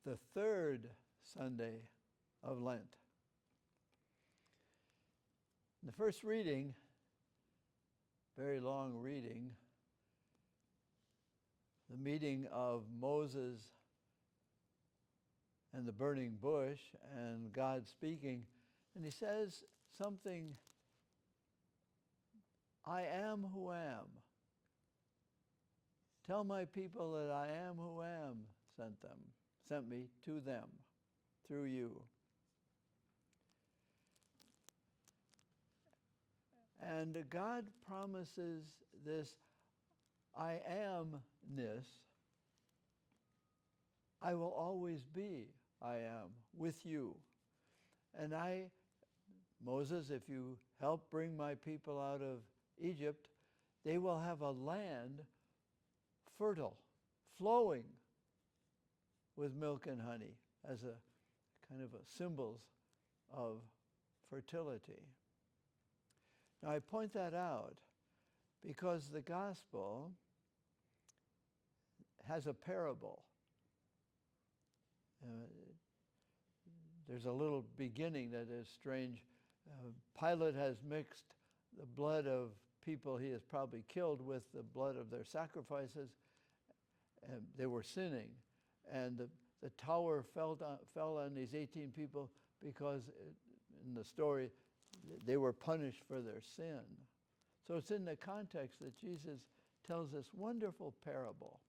the third Sunday of Lent. In the first reading, very long reading, the meeting of Moses and the burning bush and God speaking, and he says something, I am who am. Tell my people that I am who am sent me to them through you. And God promises this I amness. I will always be I am with you. And Moses, if you help bring my people out of Egypt, they will have a land fertile, flowing with milk and honey as a kind of a symbols of fertility. Now I point that out because the gospel has a parable. There's a little beginning that is strange. Pilate has mixed the blood of people he has probably killed with the blood of their sacrifices, and they were sinning. And the tower fell on these 18 people because, in the story, they were punished for their sin. So it's in the context that Jesus tells this wonderful parable.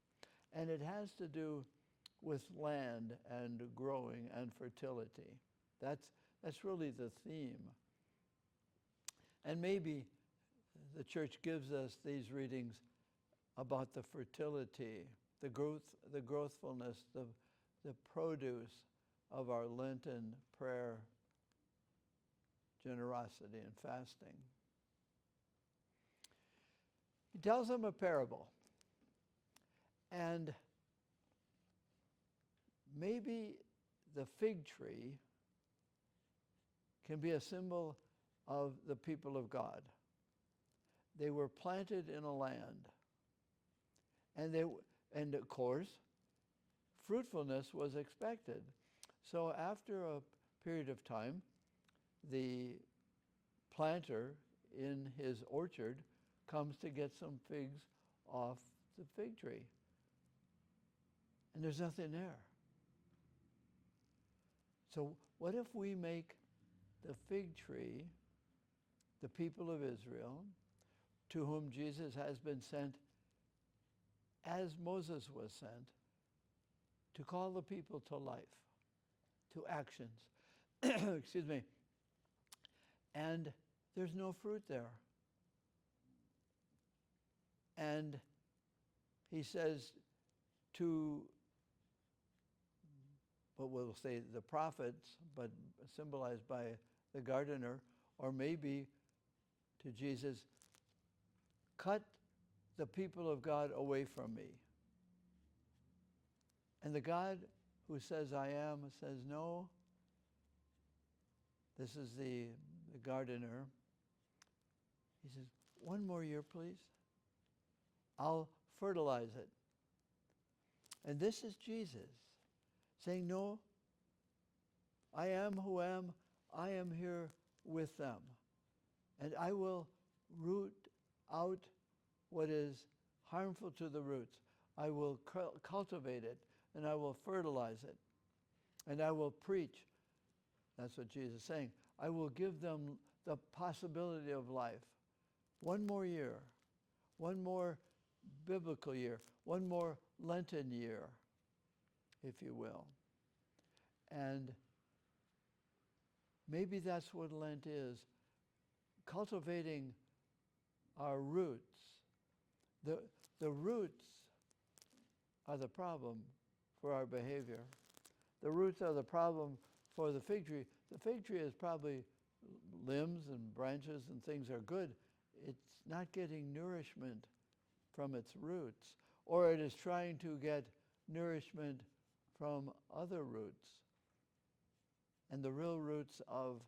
And it has to do with land and growing and fertility. That's really the theme. And maybe the church gives us these readings about the fertility, the growthfulness, the produce of our Lenten prayer, generosity, and fasting. He tells them a parable. And maybe the fig tree can be a symbol of the people of God. They were planted in a land. And of course, fruitfulness was expected. So after a period of time, the planter in his orchard comes to get some figs off the fig tree. And there's nothing there. So what if we make the fig tree the people of Israel, to whom Jesus has been sent as Moses was sent, to call the people to life, to actions. Excuse me. And there's no fruit there. And he says to, what we'll say the prophets, but symbolized by the gardener, or maybe to Jesus, cut the people of God away from me. And the God who says I am says no. This is the gardener. He says, one more year, please. I'll fertilize it. And this is Jesus saying, no, I am who am. I am here with them. And I will root out what is harmful to the roots. I will cultivate it, and I will fertilize it. And I will preach. That's what Jesus is saying. I will give them the possibility of life. One more year. One more biblical year. One more Lenten year, if you will. And maybe that's what Lent is. Cultivating our roots. The roots are the problem for our behavior. The roots are the problem for the fig tree. The fig tree is probably limbs and branches and things are good. It's not getting nourishment from its roots, or it is trying to get nourishment from other roots. And the real roots of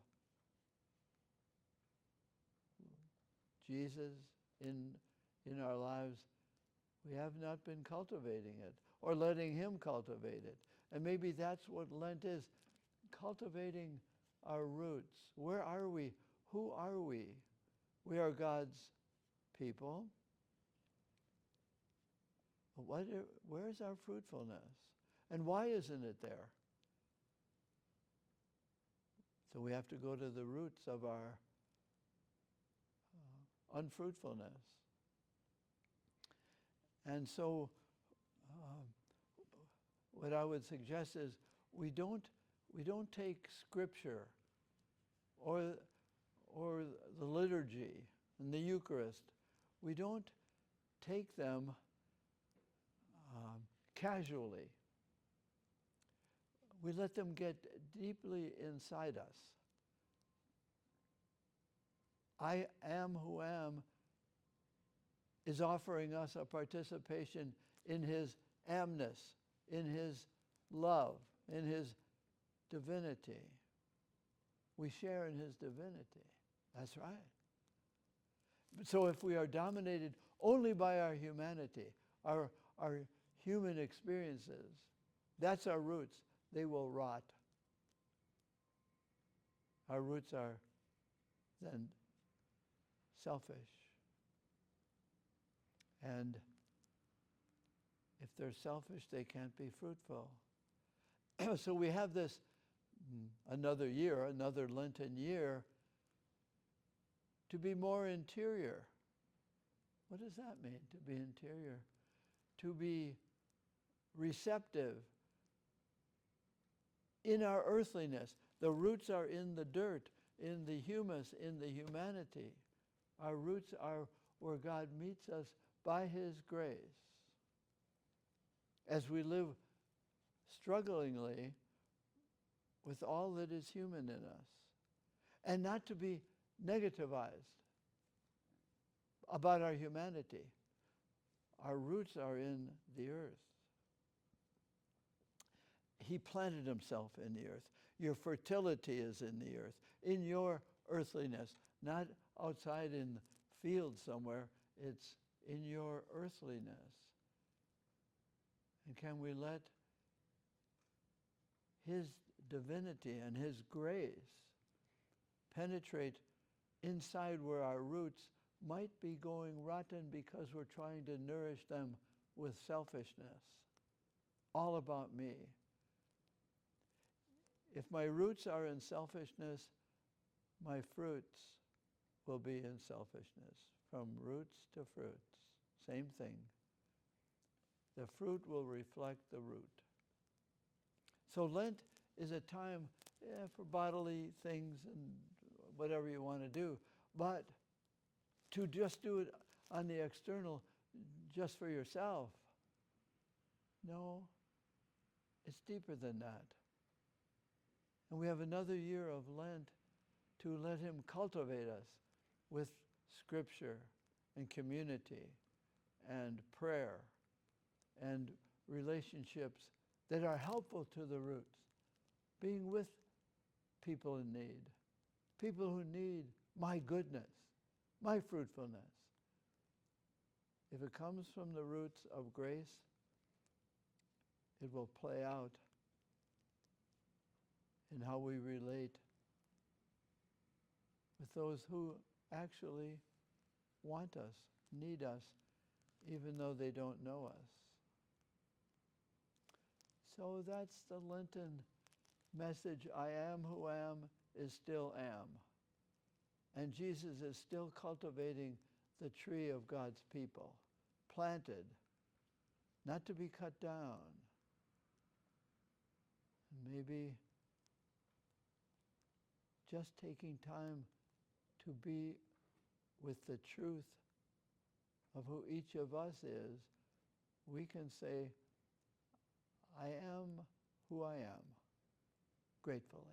Jesus in our lives, we have not been cultivating it or letting him cultivate it. And maybe that's what Lent is, cultivating our roots. Where are we? Who are we? We are God's people. But where's our fruitfulness? And why isn't it there? So we have to go to the roots of our unfruitfulness. And so what I would suggest is we don't take Scripture or the liturgy and the Eucharist, we don't take them casually. We let them get deeply inside us. I am who am is offering us a participation in his amness, in his love, in his divinity. We share in his divinity. That's right. So if we are dominated only by our humanity, our human experiences, that's our roots. They will rot. Our roots are then selfish. And if they're selfish, they can't be fruitful. So we have this another year, another Lenten year, to be more interior. What does that mean, to be interior? To be receptive in our earthliness. The roots are in the dirt, in the humus, in the humanity. Our roots are where God meets us by his grace. As we live strugglingly with all that is human in us. And not to be negativized about our humanity. Our roots are in the earth. He planted himself in the earth. Your fertility is in the earth, in your earthliness, not outside in the field somewhere. It's in your earthliness. And can we let his divinity and his grace penetrate inside where our roots might be going rotten because we're trying to nourish them with selfishness. All about me. If my roots are in selfishness, my fruits will be in selfishness. From roots to fruits. Same thing. The fruit will reflect the root. So Lent is a time for bodily things and whatever you want to do. But to just do it on the external, just for yourself, no, it's deeper than that. And we have another year of Lent to let him cultivate us with Scripture and community and prayer and relationships that are helpful to the roots. Being with people in need. People who need my goodness, my fruitfulness. If it comes from the roots of grace, it will play out in how we relate with those who actually want us, need us, even though they don't know us. So that's the Lenten message. I am who am is still am. And Jesus is still cultivating the tree of God's people, planted, not to be cut down. Maybe just taking time to be with the truth of who each of us is, we can say, I am who I am, gratefully.